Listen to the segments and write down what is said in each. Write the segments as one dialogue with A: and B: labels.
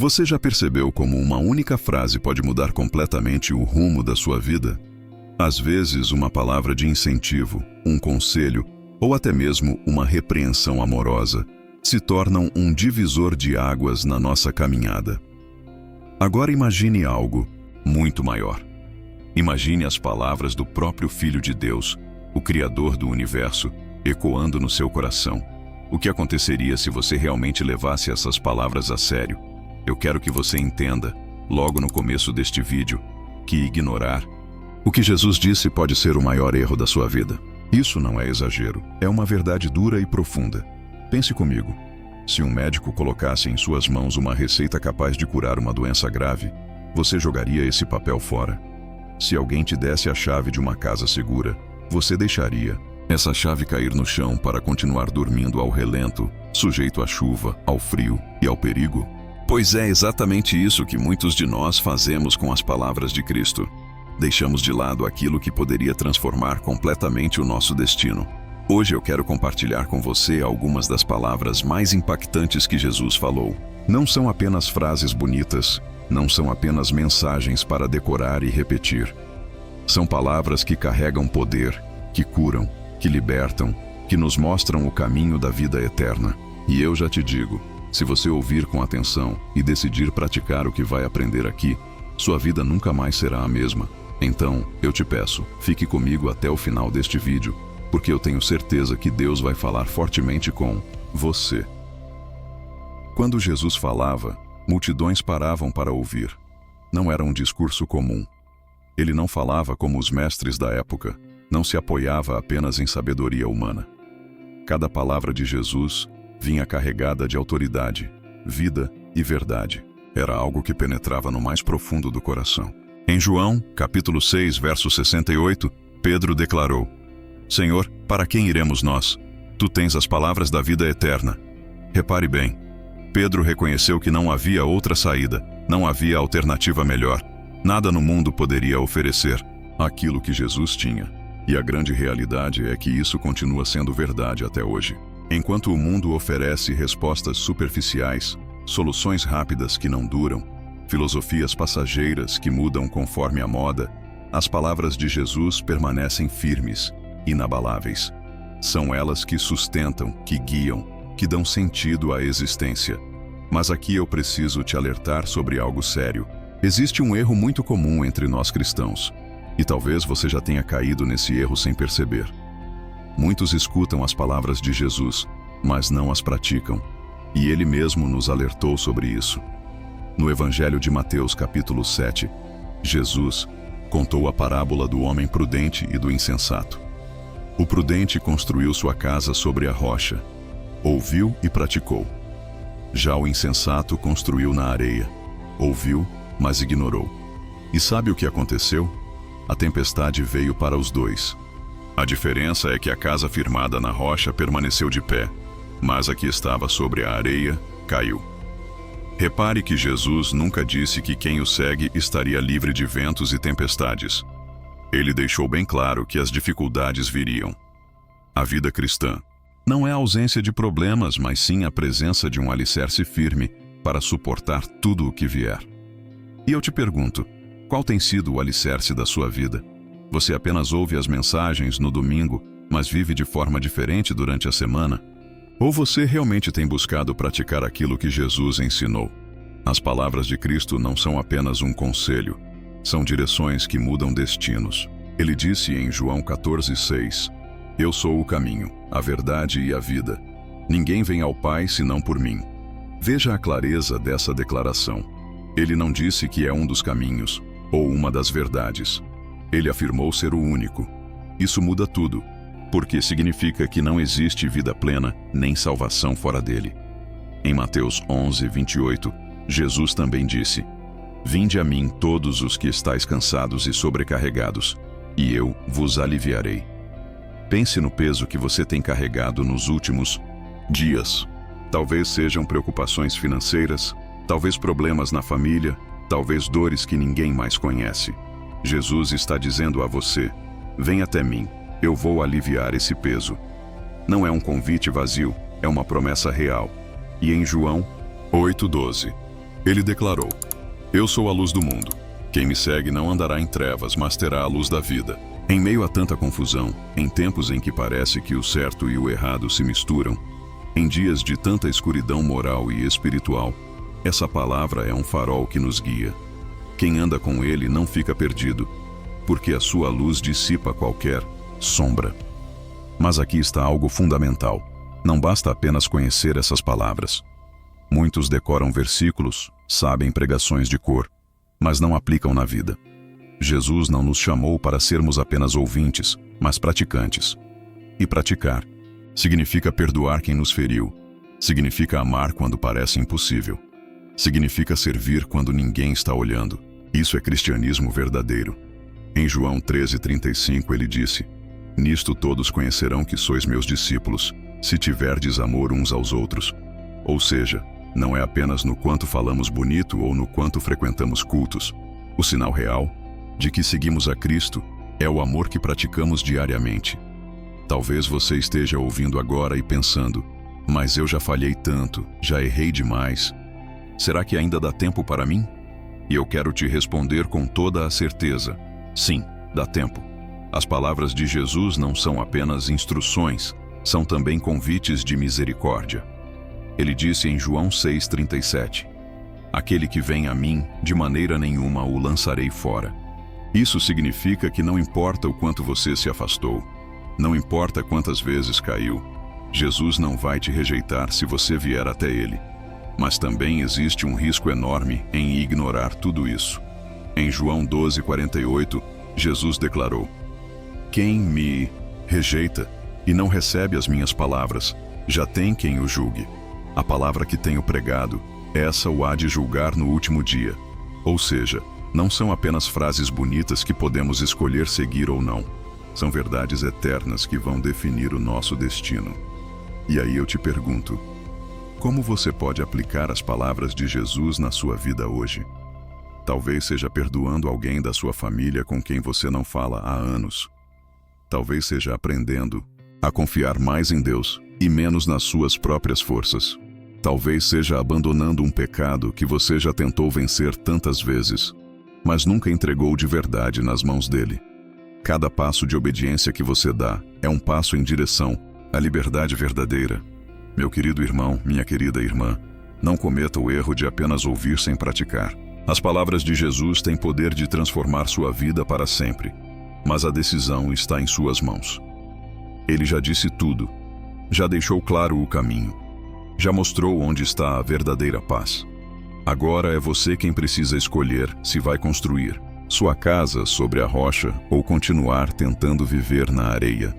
A: Você já percebeu como uma única frase pode mudar completamente o rumo da sua vida? Às vezes, uma palavra de incentivo, um conselho ou até mesmo uma repreensão amorosa se tornam um divisor de águas na nossa caminhada. Agora imagine algo muito maior. Imagine as palavras do próprio Filho de Deus, o Criador do Universo, ecoando no seu coração. O que aconteceria se você realmente levasse essas palavras a sério? Eu quero que você entenda, logo no começo deste vídeo, que ignorar o que Jesus disse pode ser o maior erro da sua vida. Isso não é exagero, é uma verdade dura e profunda. Pense comigo. Se um médico colocasse em suas mãos uma receita capaz de curar uma doença grave, você jogaria esse papel fora? Se alguém te desse a chave de uma casa segura, você deixaria essa chave cair no chão para continuar dormindo ao relento, sujeito à chuva, ao frio e ao perigo? Pois é exatamente isso que muitos de nós fazemos com as palavras de Cristo. Deixamos de lado aquilo que poderia transformar completamente o nosso destino. Hoje eu quero compartilhar com você algumas das palavras mais impactantes que Jesus falou. Não são apenas frases bonitas, não são apenas mensagens para decorar e repetir. São palavras que carregam poder, que curam, que libertam, que nos mostram o caminho da vida eterna. E eu já te digo, se você ouvir com atenção e decidir praticar o que vai aprender aqui, sua vida nunca mais será a mesma. Então, eu te peço, fique comigo até o final deste vídeo, porque eu tenho certeza que Deus vai falar fortemente com você. Quando Jesus falava, multidões paravam para ouvir. Não era um discurso comum. Ele não falava como os mestres da época, não se apoiava apenas em sabedoria humana. Cada palavra de Jesus vinha carregada de autoridade, vida e verdade. Era algo que penetrava no mais profundo do coração. Em João, capítulo 6, verso 68, Pedro declarou: Senhor, para quem iremos nós? Tu tens as palavras da vida eterna. Repare bem, Pedro reconheceu que não havia outra saída, não havia alternativa melhor. Nada no mundo poderia oferecer aquilo que Jesus tinha. E a grande realidade é que isso continua sendo verdade até hoje. Enquanto o mundo oferece respostas superficiais, soluções rápidas que não duram, filosofias passageiras que mudam conforme a moda, as palavras de Jesus permanecem firmes, inabaláveis. São elas que sustentam, que guiam, que dão sentido à existência. Mas aqui eu preciso te alertar sobre algo sério. Existe um erro muito comum entre nós cristãos, e talvez você já tenha caído nesse erro sem perceber. Muitos escutam as palavras de Jesus, mas não as praticam, e ele mesmo nos alertou sobre isso. No Evangelho de Mateus, capítulo 7, Jesus contou a parábola do homem prudente e do insensato. O prudente construiu sua casa sobre a rocha, ouviu e praticou. Já o insensato construiu na areia, ouviu, mas ignorou. E sabe o que aconteceu? A tempestade veio para os dois. A diferença é que a casa firmada na rocha permaneceu de pé, mas a que estava sobre a areia caiu. Repare que Jesus nunca disse que quem o segue estaria livre de ventos e tempestades. Ele deixou bem claro que as dificuldades viriam. A vida cristã não é a ausência de problemas, mas sim a presença de um alicerce firme para suportar tudo o que vier. E eu te pergunto, qual tem sido o alicerce da sua vida? Você apenas ouve as mensagens no domingo, mas vive de forma diferente durante a semana? Ou você realmente tem buscado praticar aquilo que Jesus ensinou? As palavras de Cristo não são apenas um conselho, são direções que mudam destinos. Ele disse em João 14,6: Eu sou o caminho, a verdade e a vida. Ninguém vem ao Pai senão por mim. Veja a clareza dessa declaração. Ele não disse que é um dos caminhos, ou uma das verdades. Ele afirmou ser o único. Isso muda tudo, porque significa que não existe vida plena nem salvação fora dele. Em Mateus 11, 28, Jesus também disse: Vinde a mim todos os que estáis cansados e sobrecarregados, e eu vos aliviarei. Pense no peso que você tem carregado nos últimos dias. Talvez sejam preocupações financeiras, talvez problemas na família, talvez dores que ninguém mais conhece. Jesus está dizendo a você: Vem até mim, eu vou aliviar esse peso. Não é um convite vazio, é uma promessa real. E em João 8,12, Ele declarou: Eu sou a luz do mundo. Quem me segue não andará em trevas, mas terá a luz da vida. Em meio a tanta confusão, em tempos em que parece que o certo e o errado se misturam, em dias de tanta escuridão moral e espiritual, essa palavra é um farol que nos guia. Quem anda com ele não fica perdido, porque a sua luz dissipa qualquer sombra. Mas aqui está algo fundamental. Não basta apenas conhecer essas palavras. Muitos decoram versículos, sabem pregações de cor, mas não aplicam na vida. Jesus não nos chamou para sermos apenas ouvintes, mas praticantes. E praticar significa perdoar quem nos feriu, significa amar quando parece impossível, significa servir quando ninguém está olhando. Isso é cristianismo verdadeiro. Em João 13:35 ele disse: Nisto todos conhecerão que sois meus discípulos, se tiverdes amor uns aos outros. Ou seja, não é apenas no quanto falamos bonito ou no quanto frequentamos cultos. O sinal real de que seguimos a Cristo é o amor que praticamos diariamente. Talvez você esteja ouvindo agora e pensando: mas eu já falhei tanto, já errei demais. Será que ainda dá tempo para mim? E eu quero te responder com toda a certeza: sim, dá tempo. As palavras de Jesus não são apenas instruções, são também convites de misericórdia. Ele disse em João 6:37: Aquele que vem a mim, de maneira nenhuma o lançarei fora. Isso significa que não importa o quanto você se afastou, não importa quantas vezes caiu, Jesus não vai te rejeitar se você vier até ele. Mas também existe um risco enorme em ignorar tudo isso. Em João 12:48, Jesus declarou: Quem me rejeita e não recebe as minhas palavras, já tem quem o julgue. A palavra que tenho pregado, essa o há de julgar no último dia. Ou seja, não são apenas frases bonitas que podemos escolher seguir ou não. São verdades eternas que vão definir o nosso destino. E aí eu te pergunto: como você pode aplicar as palavras de Jesus na sua vida hoje? Talvez seja perdoando alguém da sua família com quem você não fala há anos. Talvez seja aprendendo a confiar mais em Deus e menos nas suas próprias forças. Talvez seja abandonando um pecado que você já tentou vencer tantas vezes, mas nunca entregou de verdade nas mãos dele. Cada passo de obediência que você dá é um passo em direção à liberdade verdadeira. Meu querido irmão, minha querida irmã, não cometa o erro de apenas ouvir sem praticar. As palavras de Jesus têm poder de transformar sua vida para sempre, mas a decisão está em suas mãos. Ele já disse tudo, já deixou claro o caminho, já mostrou onde está a verdadeira paz. Agora é você quem precisa escolher se vai construir sua casa sobre a rocha ou continuar tentando viver na areia.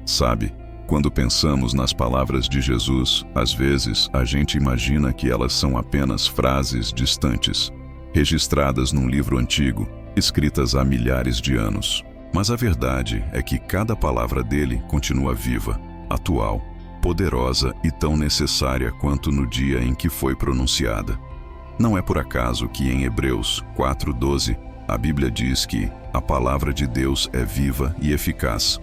A: Sabe, quando pensamos nas palavras de Jesus, às vezes a gente imagina que elas são apenas frases distantes, registradas num livro antigo, escritas há milhares de anos. Mas a verdade é que cada palavra dele continua viva, atual, poderosa e tão necessária quanto no dia em que foi pronunciada. Não é por acaso que em Hebreus 4:12 a Bíblia diz que a palavra de Deus é viva e eficaz,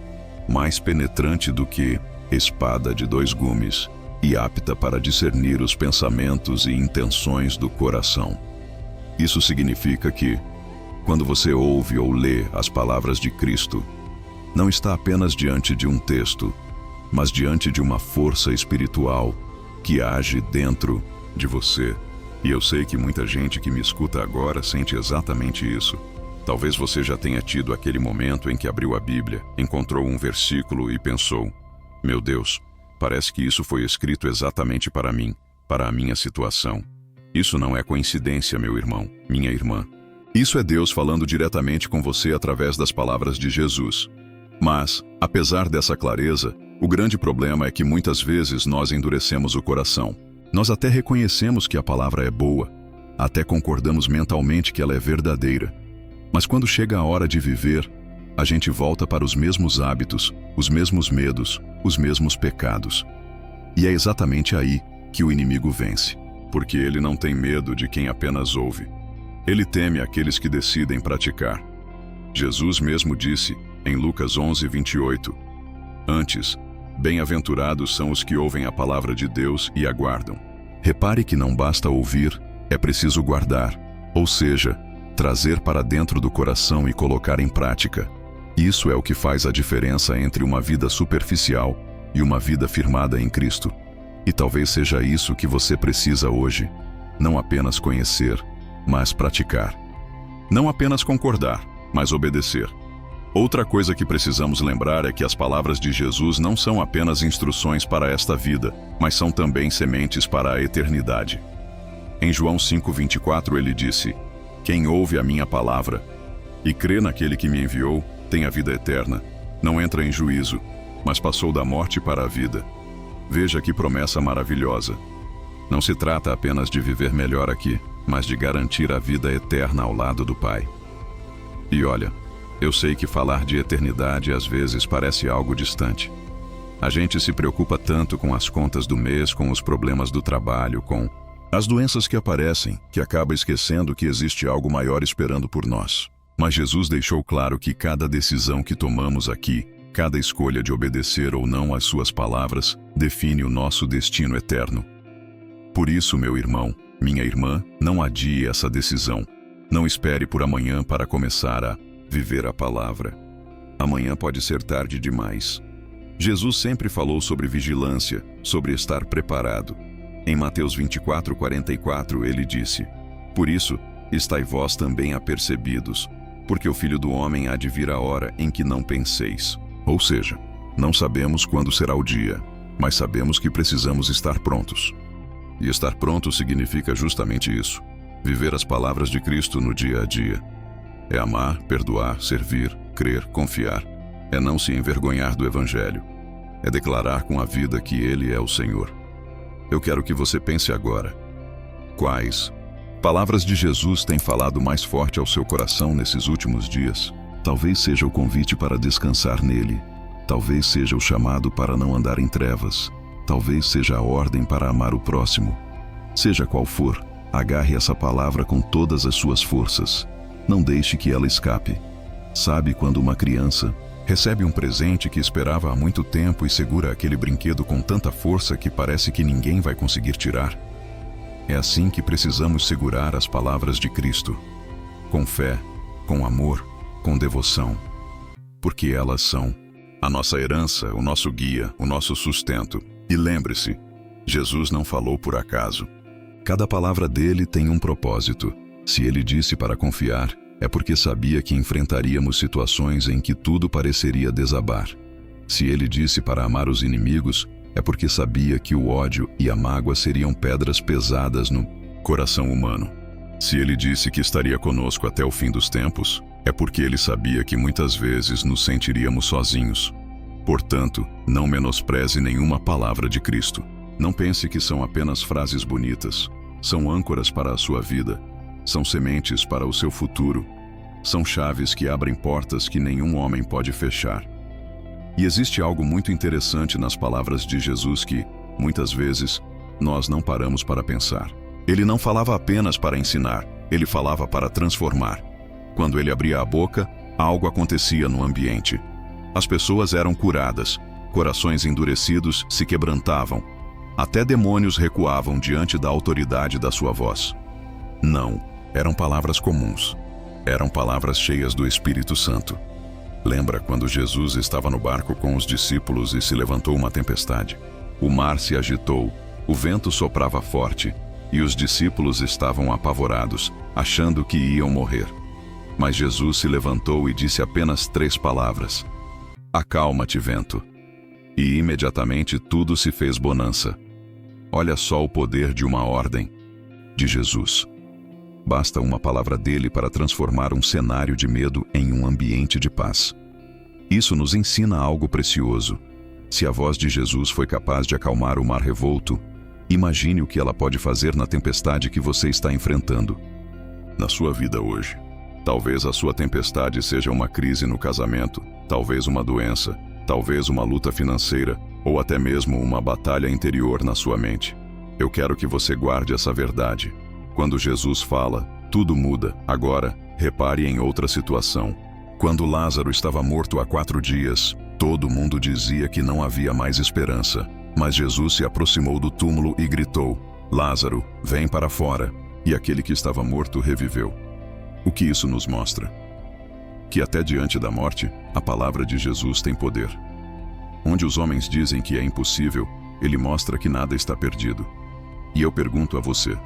A: mais penetrante do que espada de 2 gumes e apta para discernir os pensamentos e intenções do coração. Isso significa que, quando você ouve ou lê as palavras de Cristo, não está apenas diante de um texto, mas diante de uma força espiritual que age dentro de você. E eu sei que muita gente que me escuta agora sente exatamente isso. Talvez você já tenha tido aquele momento em que abriu a Bíblia, encontrou um versículo e pensou: meu Deus, parece que isso foi escrito exatamente para mim, para a minha situação. Isso não é coincidência, meu irmão, minha irmã. Isso é Deus falando diretamente com você através das palavras de Jesus. Mas, apesar dessa clareza, o grande problema é que muitas vezes nós endurecemos o coração. Nós até reconhecemos que a palavra é boa, até concordamos mentalmente que ela é verdadeira. Mas quando chega a hora de viver, a gente volta para os mesmos hábitos, os mesmos medos, os mesmos pecados. E é exatamente aí que o inimigo vence, porque ele não tem medo de quem apenas ouve. Ele teme aqueles que decidem praticar. Jesus mesmo disse, em Lucas 11:28, antes, bem-aventurados são os que ouvem a palavra de Deus e aguardam. Repare que não basta ouvir, É preciso guardar, ou seja, trazer para dentro do coração e colocar em prática. Isso é o que faz a diferença entre uma vida superficial e uma vida firmada em Cristo. E talvez seja isso que você precisa hoje. Não apenas conhecer, mas praticar. Não apenas concordar, mas obedecer. Outra coisa que precisamos lembrar é que as palavras de Jesus não são apenas instruções para esta vida, mas são também sementes para a eternidade. Em João 5:24 ele disse: "Quem ouve a minha palavra e crê naquele que me enviou, tem a vida eterna. Não entra em juízo, mas passou da morte para a vida." Veja que promessa maravilhosa. Não se trata apenas de viver melhor aqui, mas de garantir a vida eterna ao lado do Pai. E olha, eu sei que falar de eternidade às vezes parece algo distante. A gente se preocupa tanto com as contas do mês, com os problemas do trabalho, com as doenças que aparecem, que acaba esquecendo que existe algo maior esperando por nós. Mas Jesus deixou claro que cada decisão que tomamos aqui, cada escolha de obedecer ou não às suas palavras, define o nosso destino eterno. Por isso, meu irmão, minha irmã, não adie essa decisão. Não espere por amanhã para começar a viver a palavra. Amanhã pode ser tarde demais. Jesus sempre falou sobre vigilância, sobre estar preparado. Em Mateus 24:44 ele disse: "Por isso, estai vós também apercebidos, porque o Filho do Homem há de vir a hora em que não penseis." Ou seja, não sabemos quando será o dia, mas sabemos que precisamos estar prontos. E estar pronto significa justamente isso: viver as palavras de Cristo no dia a dia. É amar, perdoar, servir, crer, confiar. É não se envergonhar do Evangelho. É declarar com a vida que Ele é o Senhor. Eu quero que você pense agora: quais palavras de Jesus têm falado mais forte ao seu coração nesses últimos dias? Talvez seja o convite para descansar nele. Talvez seja o chamado para não andar em trevas. Talvez seja a ordem para amar o próximo. Seja qual for, agarre essa palavra com todas as suas forças. Não deixe que ela escape. Sabe quando uma criança recebe um presente que esperava há muito tempo e segura aquele brinquedo com tanta força que parece que ninguém vai conseguir tirar? É assim que precisamos segurar as palavras de Cristo. Com fé, com amor, com devoção. Porque elas são a nossa herança, o nosso guia, o nosso sustento. E lembre-se, Jesus não falou por acaso. Cada palavra dele tem um propósito. Se ele disse para confiar, é porque sabia que enfrentaríamos situações em que tudo pareceria desabar. Se ele disse para amar os inimigos, é porque sabia que o ódio e a mágoa seriam pedras pesadas no coração humano. Se ele disse que estaria conosco até o fim dos tempos, é porque ele sabia que muitas vezes nos sentiríamos sozinhos. Portanto, não menospreze nenhuma palavra de Cristo. Não pense que são apenas frases bonitas. São âncoras para a sua vida. São sementes para o seu futuro. São chaves que abrem portas que nenhum homem pode fechar. E existe algo muito interessante nas palavras de Jesus que, muitas vezes, nós não paramos para pensar. Ele não falava apenas para ensinar, ele falava para transformar. Quando ele abria a boca, algo acontecia no ambiente. As pessoas eram curadas, corações endurecidos se quebrantavam. Até demônios recuavam diante da autoridade da sua voz. Não, eram palavras comuns. Eram palavras cheias do Espírito Santo. Lembra quando Jesus estava no barco com os discípulos e se levantou uma tempestade? O mar se agitou, o vento soprava forte, e os discípulos estavam apavorados, achando que iam morrer. Mas Jesus se levantou e disse apenas 3 palavras: "Acalma-te, vento." E imediatamente tudo se fez bonança. Olha só o poder de uma ordem de Jesus. Basta uma palavra dele para transformar um cenário de medo em um ambiente de paz. Isso nos ensina algo precioso. Se a voz de Jesus foi capaz de acalmar o mar revolto, imagine o que ela pode fazer na tempestade que você está enfrentando. Na sua vida hoje, talvez a sua tempestade seja uma crise no casamento, talvez uma doença, talvez uma luta financeira, ou até mesmo uma batalha interior na sua mente. Eu quero que você guarde essa verdade. Quando Jesus fala, tudo muda. Agora, repare em outra situação. Quando Lázaro estava morto há 4 dias, todo mundo dizia que não havia mais esperança. Mas Jesus se aproximou do túmulo e gritou: "Lázaro, vem para fora." e aquele que estava morto reviveu. O que isso nos mostra? Que até diante da morte, a palavra de Jesus tem poder. Onde os homens dizem que é impossível, ele mostra que nada está perdido. E eu pergunto a você,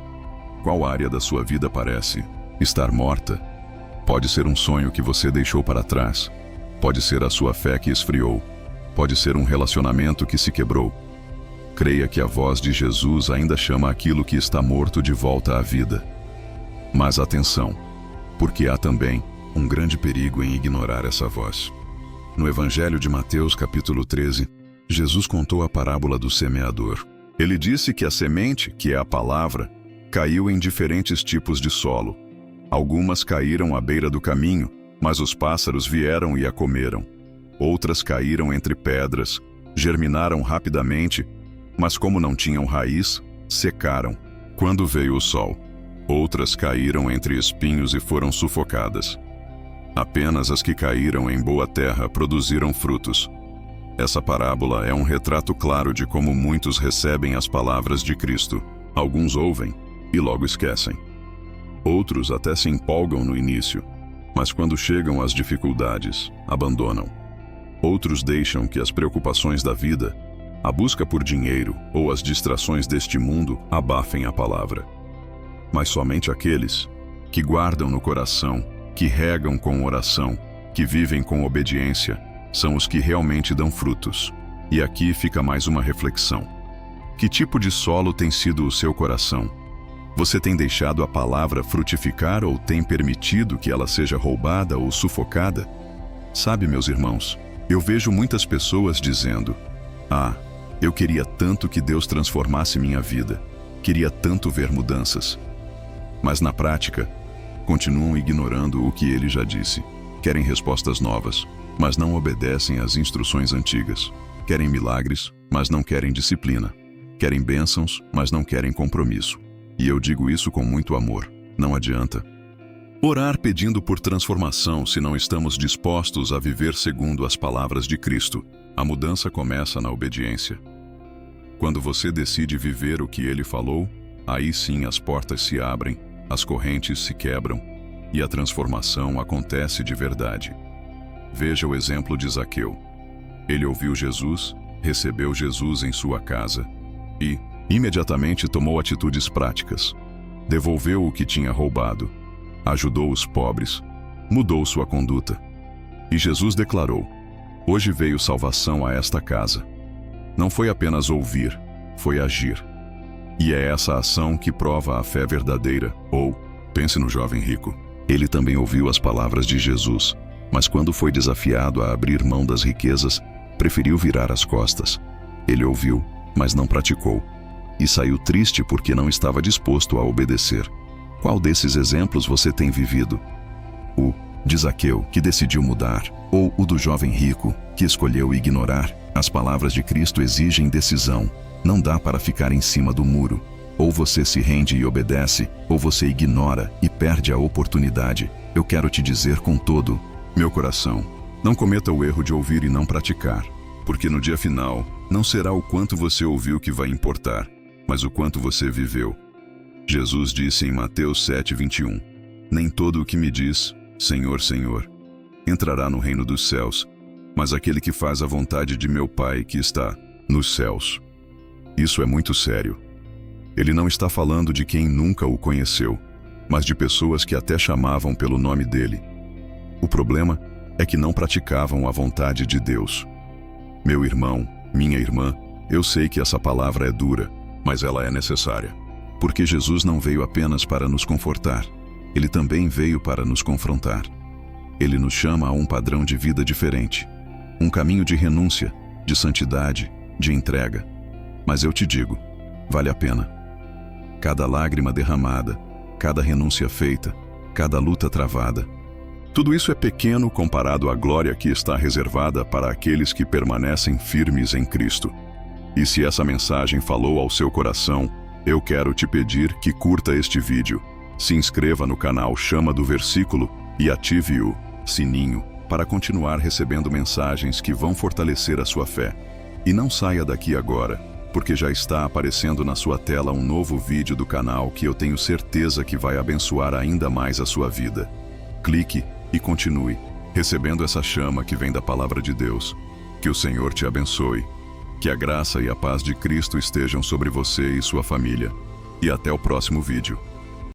A: qual área da sua vida parece estar morta? Pode ser um sonho que você deixou para trás. Pode ser a sua fé que esfriou. Pode ser um relacionamento que se quebrou. Creia que a voz de Jesus ainda chama aquilo que está morto de volta à vida. Mas atenção, porque há também um grande perigo em ignorar essa voz. No Evangelho de Mateus, capítulo 13, Jesus contou a parábola do semeador. Ele disse que a semente, que é a palavra, caiu em diferentes tipos de solo. Algumas caíram à beira do caminho, mas os pássaros vieram e a comeram. Outras caíram entre pedras, germinaram rapidamente, mas como não tinham raiz, secaram quando veio o sol. Outras caíram entre espinhos e foram sufocadas. Apenas as que caíram em boa terra produziram frutos. Essa parábola é um retrato claro de como muitos recebem as palavras de Cristo. Alguns ouvem e logo esquecem. Outros até se empolgam no início, mas quando chegam as dificuldades, abandonam. Outros deixam que as preocupações da vida, a busca por dinheiro ou as distrações deste mundo abafem a palavra. Mas somente aqueles que guardam no coração, que regam com oração, que vivem com obediência, são os que realmente dão frutos. E aqui fica mais uma reflexão. Que tipo de solo tem sido o seu coração? Você tem deixado a palavra frutificar ou tem permitido que ela seja roubada ou sufocada? Sabe, meus irmãos, eu vejo muitas pessoas dizendo: eu queria tanto que Deus transformasse minha vida, queria tanto ver mudanças. Mas na prática, continuam ignorando o que ele já disse. Querem respostas novas, mas não obedecem às instruções antigas. Querem milagres, mas não querem disciplina. Querem bênçãos, mas não querem compromisso. E eu digo isso com muito amor. Não adianta orar pedindo por transformação se não estamos dispostos a viver segundo as palavras de Cristo. A mudança começa na obediência. Quando você decide viver o que ele falou, aí sim as portas se abrem, as correntes se quebram e a transformação acontece de verdade. Veja o exemplo de Zaqueu. Ele ouviu Jesus, recebeu Jesus em sua casa e, imediatamente tomou atitudes práticas. Devolveu o que tinha roubado, ajudou os pobres, mudou sua conduta. E Jesus declarou: hoje veio salvação a esta casa. Não foi apenas ouvir, foi agir. E é essa ação que prova a fé verdadeira. Ou, pense no jovem rico. Ele também ouviu as palavras de Jesus, mas quando foi desafiado a abrir mão das riquezas, preferiu virar as costas. Ele ouviu, mas não praticou. E saiu triste porque não estava disposto a obedecer. Qual desses exemplos você tem vivido? O de Zaqueu, que decidiu mudar, ou o do jovem rico, que escolheu ignorar? As palavras de Cristo exigem decisão. Não dá para ficar em cima do muro. Ou você se rende e obedece, ou você ignora e perde a oportunidade. Eu quero te dizer com todo meu coração: não cometa o erro de ouvir e não praticar, porque no dia final, não será o quanto você ouviu que vai importar, mas o quanto você viveu. Jesus disse em Mateus 7:21, nem todo o que me diz, Senhor, Senhor, entrará no reino dos céus, mas aquele que faz a vontade de meu Pai que está nos céus. Isso é muito sério. Ele não está falando de quem nunca o conheceu, mas de pessoas que até chamavam pelo nome dele. O problema é que não praticavam a vontade de Deus. Meu irmão, minha irmã, eu sei que essa palavra é dura, mas ela é necessária. Porque Jesus não veio apenas para nos confortar, ele também veio para nos confrontar. Ele nos chama a um padrão de vida diferente, um caminho de renúncia, de santidade, de entrega. Mas eu te digo, vale a pena. Cada lágrima derramada, cada renúncia feita, cada luta travada. Tudo isso é pequeno comparado à glória que está reservada para aqueles que permanecem firmes em Cristo. E se essa mensagem falou ao seu coração, eu quero te pedir que curta este vídeo, se inscreva no canal Chama do Versículo e ative o sininho para continuar recebendo mensagens que vão fortalecer a sua fé. E não saia daqui agora, porque já está aparecendo na sua tela um novo vídeo do canal que eu tenho certeza que vai abençoar ainda mais a sua vida. Clique e continue, recebendo essa chama que vem da Palavra de Deus. Que o Senhor te abençoe. Que a graça e a paz de Cristo estejam sobre você e sua família. E até o próximo vídeo.